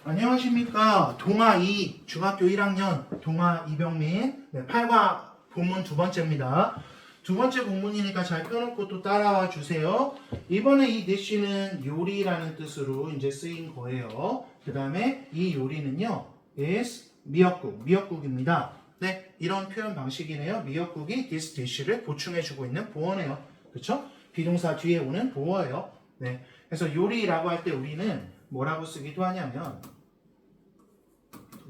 안녕하십니까. 동아 2 중학교 1학년 동아 이병민 8과 본문 두 번째입니다. 두 번째 본문이니까 잘 펴놓고 또 따라와 주세요. 이번에 이 dish는 요리라는 뜻으로 이제 쓰인 거예요. 그 다음에 이 요리는요 is 미역국입니다. 네, 이런 표현 방식이네요. 미역국이 this dish를 보충해주고 있는 보어네요. 그렇죠? 비동사 뒤에 오는 보어예요. 네, 그래서 요리라고 할 때 우리는 뭐라고 쓰기도 하냐면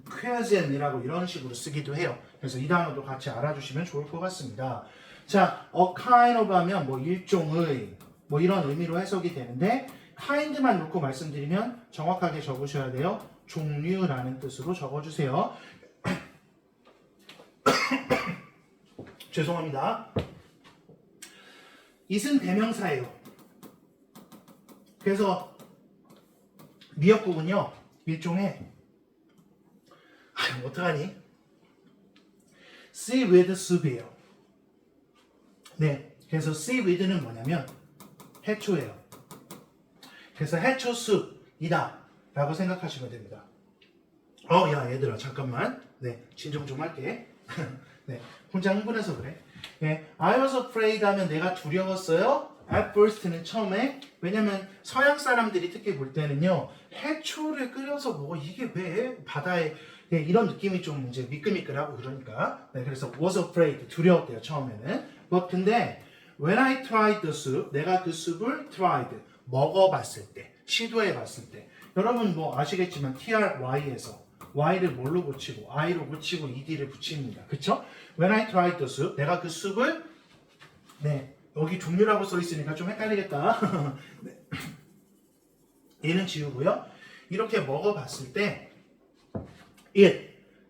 cuisine이라고 이런 식으로 쓰기도 해요. 그래서 이 단어도 같이 알아주시면 좋을 것 같습니다. 자, a kind of 하면 뭐 일종의 뭐 이런 의미로 해석이 되는데 kind만 놓고 말씀드리면 정확하게 적으셔야 돼요. 종류라는 뜻으로 적어주세요. 죄송합니다. it은 대명사예요. 그래서 미역국은요 일종의 어떡하니? seaweed soup이에요. 네, 그래서 seaweed는 뭐냐면 해초예요. 그래서 해초 숲이다 라고 생각하시면 됩니다. 야 얘들아 잠깐만. 네, 진정 좀 할게. 네, 혼자 흥분해서 그래. 네, I was afraid 하면 내가 두려웠어요. At first는 처음에. 왜냐면 서양 사람들이 특히 볼 때는요 해초를 끓여서 뭐 이게 왜 바다에 네, 이런 느낌이 좀 이제 미끌미끌하고 그러니까. 네, 그래서 was afraid 두려웠대요 처음에는. 근데 when I tried the soup 내가 그 숲을 tried 먹어봤을 때 시도해봤을 때 여러분 뭐 아시겠지만 try에서 y를 뭘로 붙이고 i로 붙이고 ed를 붙입니다. 그쵸? when I tried the soup 내가 그 숲을 네 여기 종류라고 써 있으니까 좀 헷갈리겠다. 네. 얘는 지우고요. 이렇게 먹어봤을 때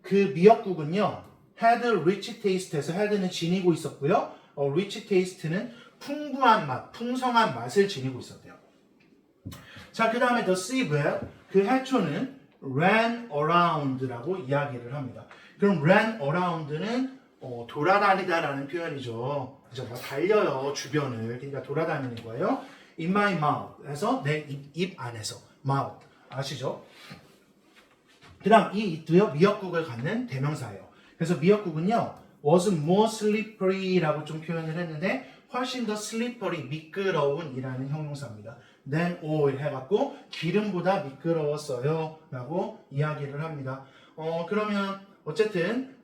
그 미역국은요 had rich taste에서 had는 지니고 있었고요. rich taste는 풍부한 맛, 풍성한 맛을 지니고 있었대요. 자, 그 다음에 the seaweed 그 해초는 ran around라고 이야기를 합니다. 그럼 ran around는 돌아다니다라는 표현이죠. 그죠? 달려요 주변을. 그러니까 돌아다니는 거예요. In my mouth 해서 내 입 안에서 mouth 아시죠? 그 다음 이 it도요 미역국을 갖는 대명사예요. 그래서 미역국은요 was more slippery라고 좀 표현을 했는데 훨씬 더 slippery 미끄러운 이라는 형용사입니다. than oil 해갖고 기름보다 미끄러웠어요 라고 이야기를 합니다. 그러면 어쨌든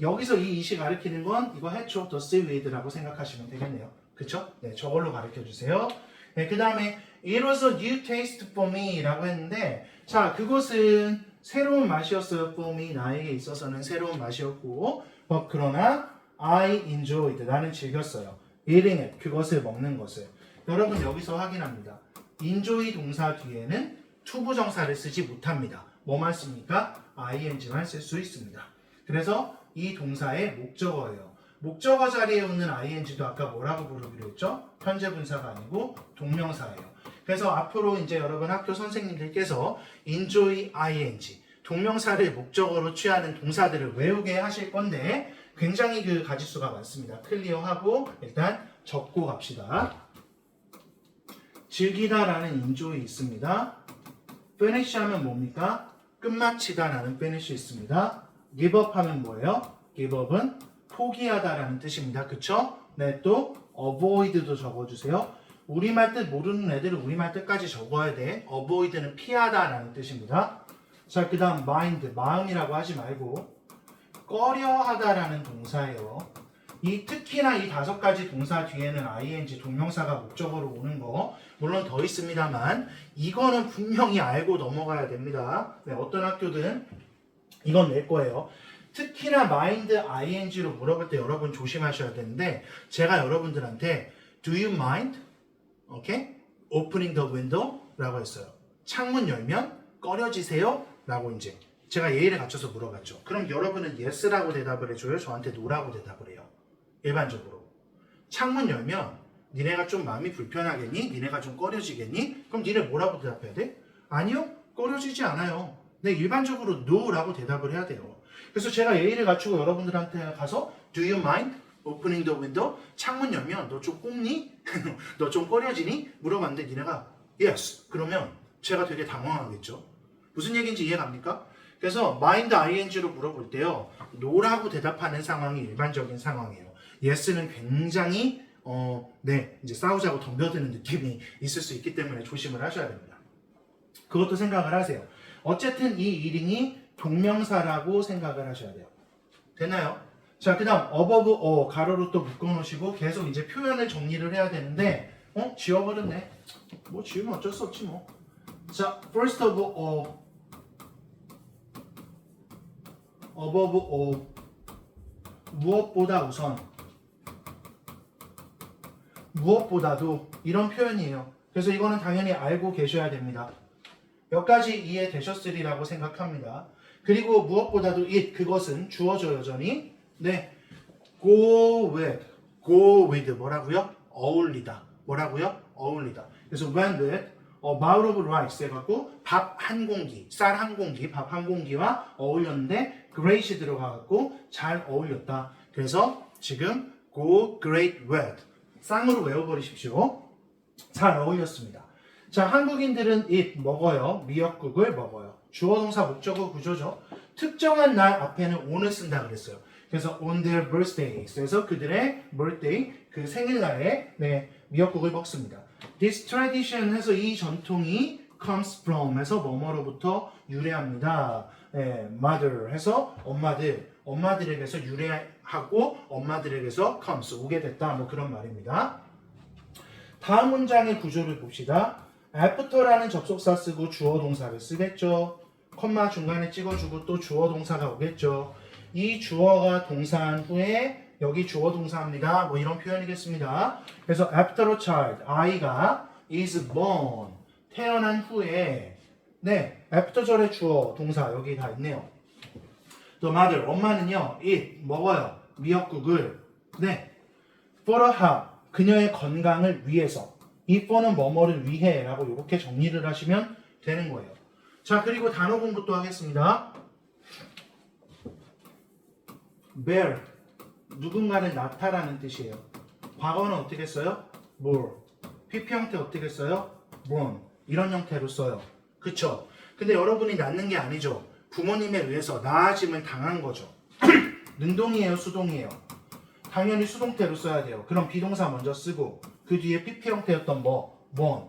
여기서 이 it이 가리키는 건 이거 해초 the seaweed라고 생각하시면 되겠네요. 그쵸? 네, 저걸로 가르쳐 주세요. 네, 그 다음에 it was a new taste for me 라고 했는데 자 그것은 새로운 맛이었어요. for me 나에게 있어서는 새로운 맛이었고 그러나 I enjoyed 나는 즐겼어요. eating it 그것을 먹는 것을. 여러분 여기서 확인합니다. enjoy 동사 뒤에는 투부정사를 쓰지 못합니다. 뭐만 씁니까? ing만 쓸 수 있습니다. 그래서 이 동사의 목적어예요. 목적어 자리에 오는 ing도 아까 뭐라고 부르기로 했죠? 현재 분사가 아니고 동명사예요. 그래서 앞으로 이제 여러분 학교 선생님들께서 enjoy ing 동명사를 목적어로 취하는 동사들을 외우게 하실 건데 굉장히 그 가지수가 많습니다. 클리어하고 일단 적고 갑시다. 즐기다라는 enjoy 있습니다. finish 하면 뭡니까? 끝마치다라는 finish 있습니다. give up 하면 뭐예요? give up은 포기하다라는 뜻입니다. 그쵸? 네, 또 avoid도 적어주세요. 우리말 뜻 모르는 애들은 우리말 뜻까지 적어야 돼. avoid는 피하다라는 뜻입니다. 자, 그 다음 mind, 마음이라고 하지 말고 꺼려하다라는 동사예요. 특히나 이 5가지 동사 뒤에는 ing 동명사가 목적어로 오는 거 물론 더 있습니다만 이거는 분명히 알고 넘어가야 됩니다. 네, 어떤 학교든 이건 낼 거예요. 특히나 mind ing로 물어볼 때 여러분 조심하셔야 되는데 제가 여러분들한테 do you mind? 오케이? opening the window? 라고 했어요. 창문 열면 꺼려지세요? 라고 이제 제가 예의를 갖춰서 물어봤죠. 그럼 여러분은 yes라고 대답을 해줘요? 저한테 no라고 대답을 해요? 일반적으로. 창문 열면 니네가 좀 마음이 불편하겠니? 니네가 좀 꺼려지겠니? 그럼 니네 뭐라고 대답해야 돼? 아니요. 꺼려지지 않아요. 네, 일반적으로 no라고 대답을 해야 돼요. 그래서 제가 예의를 갖추고 여러분들한테 가서 do you mind opening the window? 창문 열면 너 좀 꼽니? 너 좀 꺼려지니? 물어봤는데 니네가 yes. 그러면 제가 되게 당황하겠죠. 무슨 얘기인지 이해갑니까? 그래서 mind ing로 물어볼 때요. no라고 대답하는 상황이 일반적인 상황이에요. yes는 굉장히 이제 싸우자고 덤벼드는 느낌이 있을 수 있기 때문에 조심을 하셔야 됩니다. 그것도 생각을 하세요. 어쨌든 이 이링이 동명사라고 생각을 하셔야 돼요. 됐나요? 자, 그 다음 above 가로로 또 묶어놓으시고 계속 이제 표현을 정리를 해야 되는데 지워버렸네. 뭐 지우면 어쩔 수 없지 뭐. 자, first of all above all 무엇보다 우선 무엇보다도 이런 표현이에요. 그래서 이거는 당연히 알고 계셔야 됩니다. 여기까지 이해되셨으리라고 생각합니다. 그리고 무엇보다도 it 그것은 주어져 여전히 go with 뭐라고요? 어울리다. 뭐라고요? 어울리다. 그래서 when with a bowl of rice 해갖고 밥 한 공기, 쌀 한 공기, 밥 한 공기와 어울렸는데 great이 들어가갖고 잘 어울렸다. 그래서 지금 go great with 쌍으로 외워버리십시오. 잘 어울렸습니다. 자, 한국인들은 it 먹어요. 미역국을 먹어요. 주어 동사 목적어 구조죠. 특정한 날 앞에는 on을 쓴다 그랬어요. 그래서 on their birthdays. 그래서 그들의 birthday, 그 생일날에 미역국을 먹습니다. This tradition 해서 이 전통이 comes from 해서 뭐뭐로부터 유래합니다. mother 해서 엄마들에게서 유래하고 엄마들에게서 comes 오게 됐다. 뭐 그런 말입니다. 다음 문장의 구조를 봅시다. after라는 접속사 쓰고 주어 동사를 쓰겠죠. 콤마 중간에 찍어주고 또 주어 동사가 오겠죠. 이 주어가 동사한 후에 여기 주어 동사입니다. 뭐 이런 표현이겠습니다. 그래서 after a child, 아이가 is born, 태어난 후에 after 절의 주어 동사 여기 다 있네요. The mother, 엄마는요, eat, 먹어요. 미역국을 for a health, 그녀의 건강을 위해서. 이 for는 뭐뭐를 위해 라고 이렇게 정리를 하시면 되는 거예요. 자, 그리고 단어 공부 또 하겠습니다. bear, 누군가를 나타라는 뜻이에요. 과거는 어떻게 써요? bore. PP 형태 어떻게 써요? born. 이런 형태로 써요. 그쵸? 근데 여러분이 낳는 게 아니죠. 부모님에 의해서 낳아짐을 당한 거죠. 능동이에요? 수동이에요? 당연히 수동태로 써야 돼요. 그럼 비동사 먼저 쓰고 그 뒤에 PP 형태였던 born.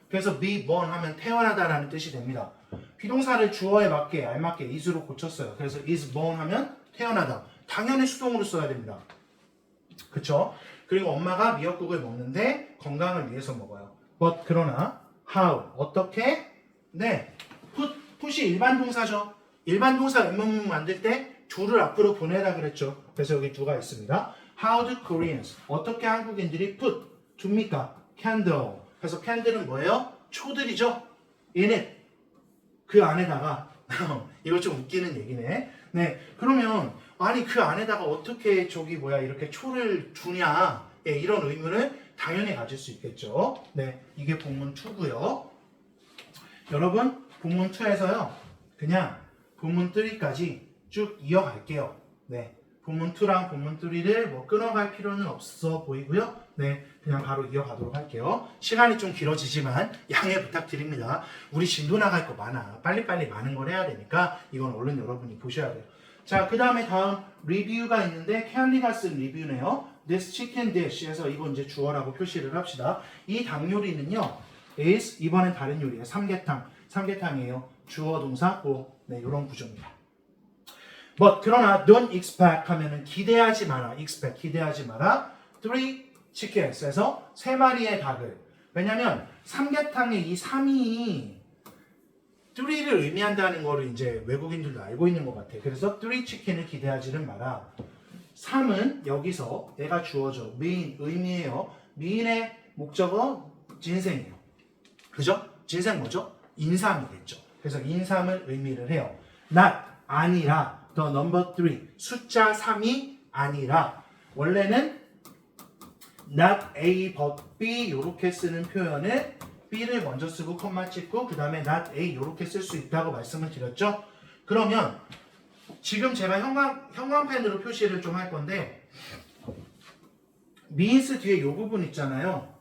그래서 be born 하면 태어나다라는 뜻이 됩니다. 비동사를 주어에 맞게 알맞게 is로 고쳤어요. 그래서 is born 하면 태어나다. 당연히 수동으로 써야 됩니다. 그쵸? 그리고 엄마가 미역국을 먹는데 건강을 위해서 먹어요. but 그러나 how 어떻게? put이 일반 동사죠. 일반 동사 의문문 만들 때 do를 앞으로 보내라 그랬죠. 그래서 여기 do가 있습니다. How do Koreans 어떻게 한국인들이 put 둡니까? candle. 그래서 candle은 뭐예요? 초들이죠. in it 그 안에다가 이거 좀 웃기는 얘기네. 그러면 아니 그 안에다가 어떻게 이렇게 초를 두냐 이런 의문을 당연히 가질 수 있겠죠. 이게 본문 2고요. 여러분 본문 2에서요 그냥 본문 3까지 쭉 이어갈게요. 본문 2랑 본문 3를 뭐 끊어갈 필요는 없어 보이고요. 그냥 바로 이어가도록 할게요. 시간이 좀 길어지지만 양해 부탁드립니다. 우리 진도 나갈 거 많아. 빨리빨리 많은 걸 해야 되니까 이건 얼른 여러분이 보셔야 돼요. 자, 그 다음에 다음 리뷰가 있는데 켈리가 쓴 리뷰네요. This chicken dish 해서 이거 이제 주어라고 표시를 합시다. 이 닭 요리는요 is 이번엔 다른 요리예요. 삼계탕이에요. 주어 동사 고 이런 구조입니다. But 그러나 don't expect 하면은 기대하지 마라. expect 기대하지 마라. 3 chickens에서 3마리의 닭을. 왜냐면 삼계탕의 이 3이 3를 의미한다는 거를 이제 외국인들도 알고 있는 것 같아. 그래서 3 chicken을 기대하지는 마라. 3은 여기서 얘가 주어져. mean 의미예요. mean의 목적어 진생이에요. 그죠? 진생 뭐죠? 인삼이겠죠. 그래서 인삼을 의미를 해요. not 아니라 the number 3 숫자 3이 아니라 원래는 not A but B 이렇게 쓰는 표현을 B를 먼저 쓰고 콤마 찍고 그 다음에 not A 이렇게 쓸 수 있다고 말씀을 드렸죠. 그러면 지금 제가 형광펜으로 표시를 좀 할 건데 means 뒤에 이 부분 있잖아요.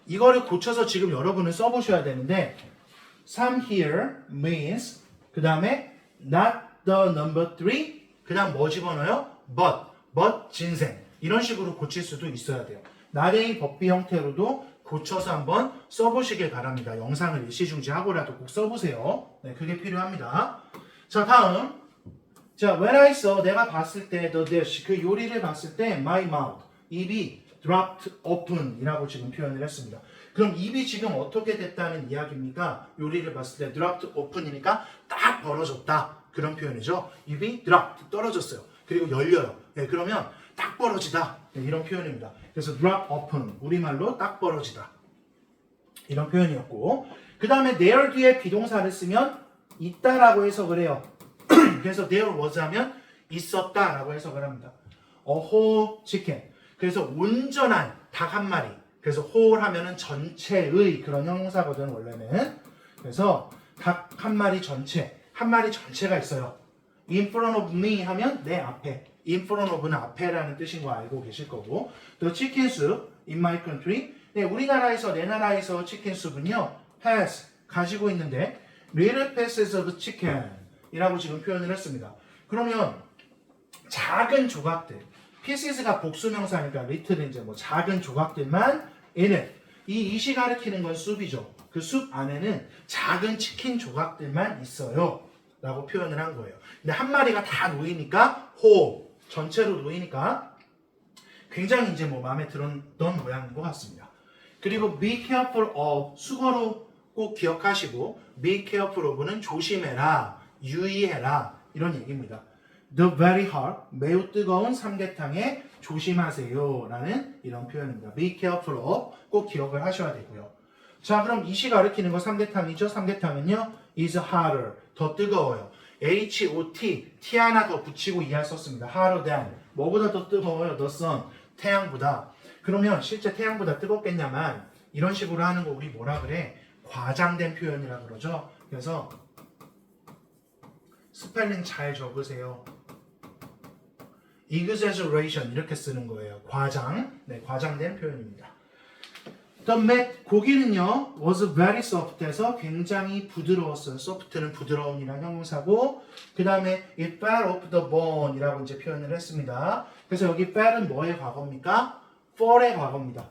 이거를 고쳐서 지금 여러분은 써보셔야 되는데 some here means 그 다음에 not the number 3 그 다음 뭐 집어넣어요? but 진생 이런 식으로 고칠 수도 있어야 돼요. 나레이 법비 형태로도 고쳐서 한번 써보시길 바랍니다. 영상을 일시중지하고라도 꼭 써보세요. 네, 그게 필요합니다. 자, 다음. 자, when I saw 내가 봤을 때 the dish 그 요리를 봤을 때 my mouth 입이 dropped open 이라고 지금 표현을 했습니다. 그럼 입이 지금 어떻게 됐다는 이야기입니까? 요리를 봤을 때 dropped open이니까 딱 벌어졌다. 그런 표현이죠. 입이 dropped 떨어졌어요. 그리고 열려요. 네, 그러면 딱 벌어지다. 네, 이런 표현입니다. 그래서 drop open 우리말로 딱 벌어지다. 이런 표현이었고 그 다음에 there 뒤에 비동사를 쓰면 있다라고 해석을 해요. 그래서 there was 하면 있었다라고 해석을 합니다. A whole chicken. 그래서 온전한 닭 한 마리. 그래서 whole 하면은 전체의 그런 형용사거든 원래는. 그래서 닭 한 마리 전체, 한 마리 전체가 있어요. In front of me 하면 내 앞에. In front of는 앞에라는 뜻인 거 알고 계실 거고. The chicken soup in my country. 네, 우리나라에서 내 나라에서 치킨 수프는요. has 가지고 있는데 little pieces of chicken 이라고 지금 표현을 했습니다. 그러면 작은 조각들 pieces가 복수명사니까 little은 이제 뭐 작은 조각들만 in it 이 it이 가리키는 건 숲이죠. 그 숲 안에는 작은 치킨 조각들만 있어요 라고 표현을 한 거예요. 근데 한 마리가 다 놓이니까 whole 전체로 놓이니까 굉장히 이제 뭐 마음에 들었던 모양인 것 같습니다. 그리고 be careful of 수거로 꼭 기억하시고 be careful of는 조심해라, 유의해라 이런 얘기입니다. The very hot, 매우 뜨거운 삼계탕에 조심하세요 라는 이런 표현입니다. be careful of 꼭 기억을 하셔야 되고요. 자 그럼 이시 가리키는 거 삼계탕이죠. 삼계탕은요 is hotter, 더 뜨거워요. hot, t 하나 더 붙이고 이하 썼습니다. hotter than, 뭐보다 더 뜨거워요? the sun, 태양보다. 그러면 실제 태양보다 뜨겁겠냐만 이런 식으로 하는 거 우리 뭐라 그래? 과장된 표현이라 그러죠. 그래서 스펠링 잘 적으세요. exaggeration 이렇게 쓰는 거예요. 과장, 네, 과장된 표현입니다. The meat, 고기는요 was very soft해서 굉장히 부드러웠어요. soft는 부드러운이라는 형용사고 그 다음에 it fell off the bone 이라고 이제 표현을 했습니다. 그래서 여기 fell은 뭐의 과거입니까? fall의 과거입니다.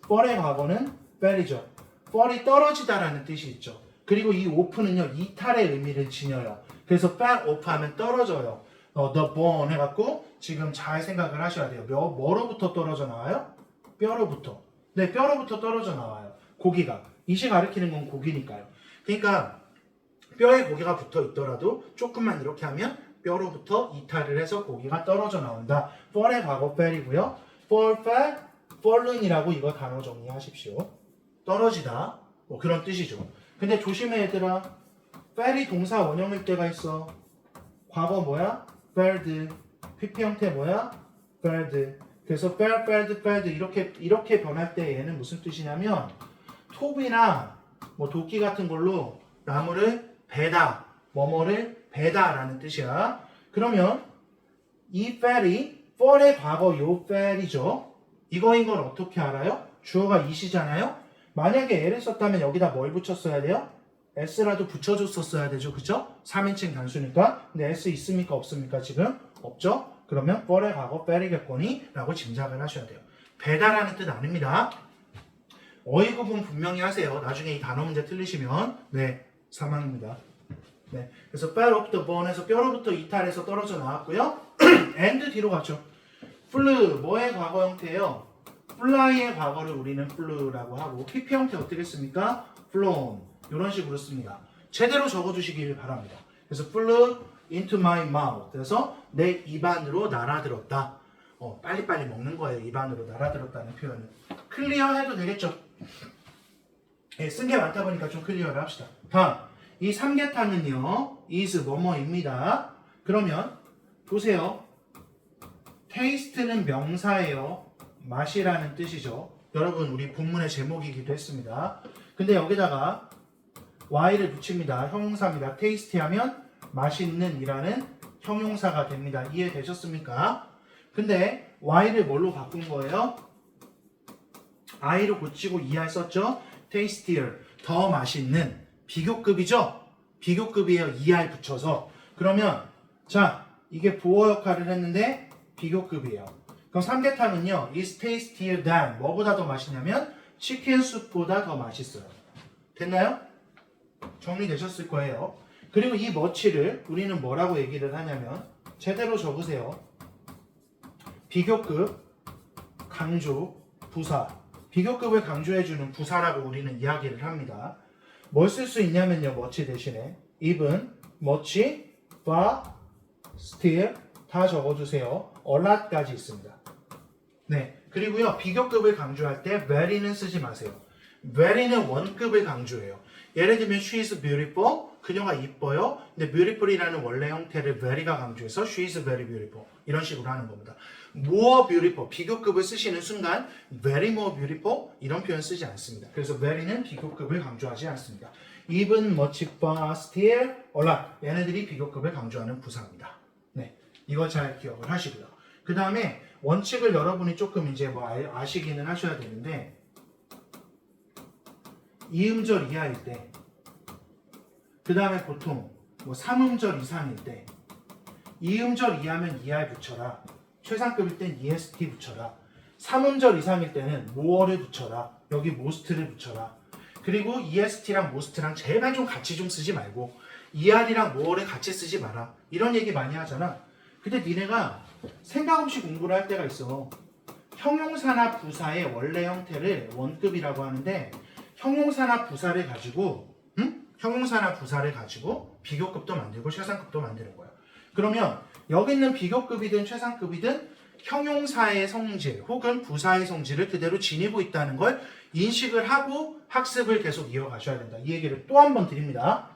fall의 과거는 fell이죠. fall이 떨어지다라는 뜻이 있죠. 그리고 이 off는요 이탈의 의미를 지녀요. 그래서 fell off 하면 떨어져요. the bone 해갖고 지금 잘 생각을 하셔야 돼요. 뭐로부터 떨어져 나와요? 뼈로부터. 네, 뼈로부터 떨어져 나와요. 고기가. 이시 가리키는 건 고기니까요. 그러니까 뼈에 고기가 붙어 있더라도 조금만 이렇게 하면 뼈로부터 이탈을 해서 고기가 떨어져 나온다. fall의 과거 fell이고요. fall, fell, fallen이라고 이거 단어 정리하십시오. 떨어지다. 뭐 그런 뜻이죠. 근데 조심해 얘들아. fell이 동사 원형일 때가 있어. 과거 뭐야? felled. PP 형태 뭐야? felled. 그래서 felled 이렇게 변할 때 얘는 무슨 뜻이냐면 톱이나 뭐 도끼 같은 걸로 나무를 베다, 뭐뭐를 베다라는 뜻이야. 그러면 이 fell이 fall의 과거 요 fell이죠. 이거인 걸 어떻게 알아요? 주어가 it이잖아요. 만약에 L을 썼다면 여기다 뭘 붙였어야 돼요? S라도 붙여줬었어야 되죠. 그죠? 3인칭 단수니까. 근데 S 있습니까? 없습니까? 지금? 없죠? 그러면 fall의 과거 fell이겠거니? 라고 짐작을 하셔야 돼요. 배다라는 뜻 아닙니다. 어휘 구분 분명히 하세요. 나중에 이 단어 문제 틀리시면 네, 사망입니다. 네, 그래서 fell off the bone에서 뼈로부터 이탈해서 떨어져 나왔고요. and 뒤로 갔죠. flew, 뭐의 과거 형태예요? fly의 과거를 우리는 flew라고 하고 PP 형태 어떻게 씁니까? flown 이런 식으로 씁니다. 제대로 적어주시길 바랍니다. 그래서 flew into my mouth. 그래서 내 입안으로 날아들었다. 빨리빨리 먹는 거예요. 입안으로 날아들었다는 표현은. 클리어 해도 되겠죠? 네, 쓴 게 많다 보니까 좀 클리어를 합시다. 다음, 이 삼계탕은요, is 뭐뭐입니다. 그러면 보세요. taste는 명사예요. 맛이라는 뜻이죠. 여러분, 우리 본문의 제목이기도 했습니다. 근데 여기다가 y를 붙입니다. 형용사입니다. taste 하면 맛있는 이라는 형용사가 됩니다. 이해되셨습니까? 근데 y를 뭘로 바꾼 거예요? i로 고치고 er 썼죠? tastier. 더 맛있는 비교급이죠? 비교급이에요. ER 붙여서. 그러면 자 이게 보어 역할을 했는데 비교급이에요. 그럼 삼계탕은요. is tastier than 뭐보다 더 맛있냐면 치킨 수프보다 더 맛있어요. 됐나요? 정리되셨을 거예요. 그리고 이 머치를 우리는 뭐라고 얘기를 하냐면 제대로 적으세요. 비교급, 강조, 부사. 비교급을 강조해주는 부사라고 우리는 이야기를 합니다. 뭘 쓸 수 있냐면요. 머치 대신에 even, much, far, still 다 적어주세요. a lot까지 있습니다. 네, 그리고요. 비교급을 강조할 때 very는 쓰지 마세요. very는 원급을 강조해요. 예를 들면 she is beautiful, 그녀가 이뻐요. 근데 beautiful이라는 원래 형태를 very가 강조해서 she is very beautiful 이런 식으로 하는 겁니다. more beautiful, 비교급을 쓰시는 순간 very more beautiful 이런 표현 쓰지 않습니다. 그래서 very는 비교급을 강조하지 않습니다. even, much, far, still, a lot 얘네들이 비교급을 강조하는 부사입니다. 네, 이걸 잘 기억을 하시고요. 그 다음에 원칙을 여러분이 조금 이제 뭐 아시기는 하셔야 되는데 이음절 이하일 때, 그 다음에 보통 뭐 3음절 이상일 때, 2음절 이하면 ER 붙여라. 최상급일 땐 EST 붙여라. 3음절 이상일 때는 more를 붙여라. 여기 most를 붙여라. 그리고 EST랑 most랑 제발 좀 같이 좀 쓰지 말고 ER이랑 more를 같이 쓰지 마라. 이런 얘기 많이 하잖아. 근데 니네가 생각 없이 공부를 할 때가 있어. 형용사나 부사의 원래 형태를 원급이라고 하는데 형용사나 부사를 가지고 형용사나 부사를 가지고 비교급도 만들고 최상급도 만드는 거예요. 그러면 여기 있는 비교급이든 최상급이든 형용사의 성질 혹은 부사의 성질을 그대로 지니고 있다는 걸 인식을 하고 학습을 계속 이어가셔야 된다. 이 얘기를 또 한 번 드립니다.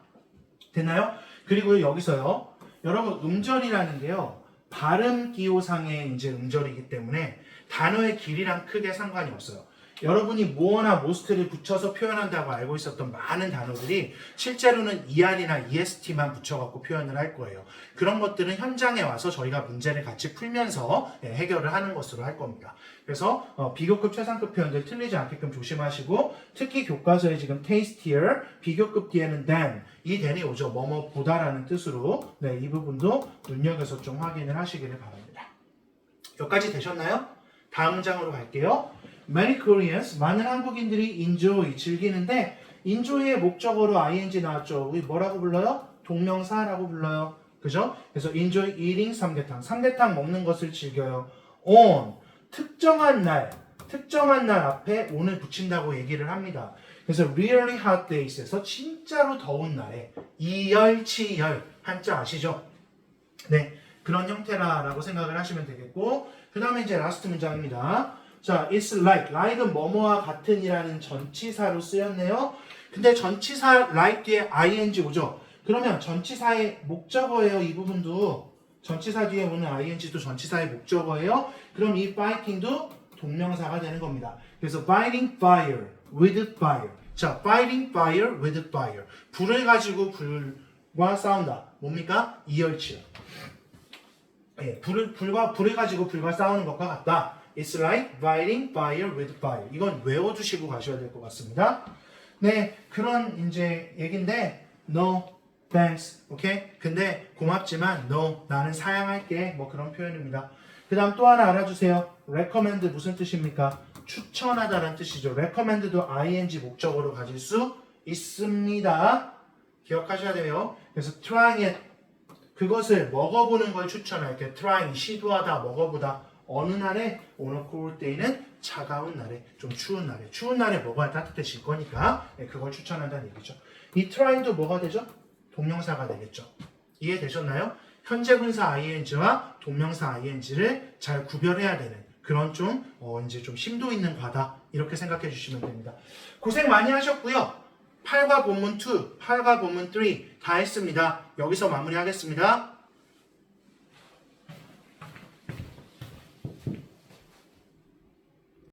됐나요? 그리고 여기서요. 여러분 음절이라는 게요. 발음 기호상의 이제 음절이기 때문에 단어의 길이랑 크게 상관이 없어요. 여러분이 more나 most를 붙여서 표현한다고 알고 있었던 많은 단어들이 실제로는 ER이나 EST만 붙여갖고 표현을 할 거예요. 그런 것들은 현장에 와서 저희가 문제를 같이 풀면서 해결을 하는 것으로 할 겁니다. 그래서 비교급, 최상급 표현들 틀리지 않게끔 조심하시고 특히 교과서에 지금 tastier, 비교급 뒤에는 than, 이 than이 오죠. 뭐뭐 보다라는 뜻으로 네, 이 부분도 눈여겨서 좀 확인을 하시기를 바랍니다. 여기까지 되셨나요? 다음 문장으로 갈게요. Many Koreans, 많은 한국인들이 enjoy, 즐기는데 enjoy의 목적어로 ing 나왔죠. 우리 뭐라고 불러요? 동명사라고 불러요. 그죠? 그래서 enjoy eating 삼계탕, 삼계탕 먹는 것을 즐겨요. on, 특정한 날 앞에 on을 붙인다고 얘기를 합니다. 그래서 really hot days에서 진짜로 더운 날에 이열치열, 한자 아시죠? 네, 그런 형태라고 생각을 하시면 되겠고 그 다음에 이제 라스트 문장입니다. 자, it's like은 뭐뭐와 같은이라는 전치사로 쓰였네요. 근데 전치사 like 뒤에 ing 오죠. 그러면 전치사의 목적어예요. 이 부분도 전치사 뒤에 오는 ing도 전치사의 목적어예요. 그럼 이 fighting도 동명사가 되는 겁니다. 그래서 fighting fire with fire. 자, fighting fire with fire. 불을 가지고 불과 싸운다. 뭡니까? 이열치열. 예, 불을 가지고 불과 싸우는 것과 같다. It's like fighting fire with fire. 이건 외워두시고 가셔야 될 것 같습니다. 네, 그런 이제 얘긴데 no, thanks, 오케이? 근데 고맙지만 no, 나는 사양할게. 뭐 그런 표현입니다. 그 다음 또 하나 알아주세요. recommend 무슨 뜻입니까? 추천하다라는 뜻이죠. recommend도 ing 목적어로 가질 수 있습니다. 기억하셔야 돼요. 그래서 trying it, 그것을 먹어보는 걸 추천할게요. trying, 시도하다, 먹어보다. 어느 날에 오늘 cold day는 차가운 날에 좀 추운 날에 먹어야 따뜻해질 거니까 그걸 추천한다는 얘기죠. 이 trying도 뭐가 되죠? 동명사가 되겠죠. 이해되셨나요? 현재 분사 ing와 동명사 ing를 잘 구별해야 되는 그런 좀 이제 좀 심도 있는 과다 이렇게 생각해 주시면 됩니다. 고생 많이 하셨고요. 8과 본문 2, 8과 본문 3 다 했습니다. 여기서 마무리하겠습니다.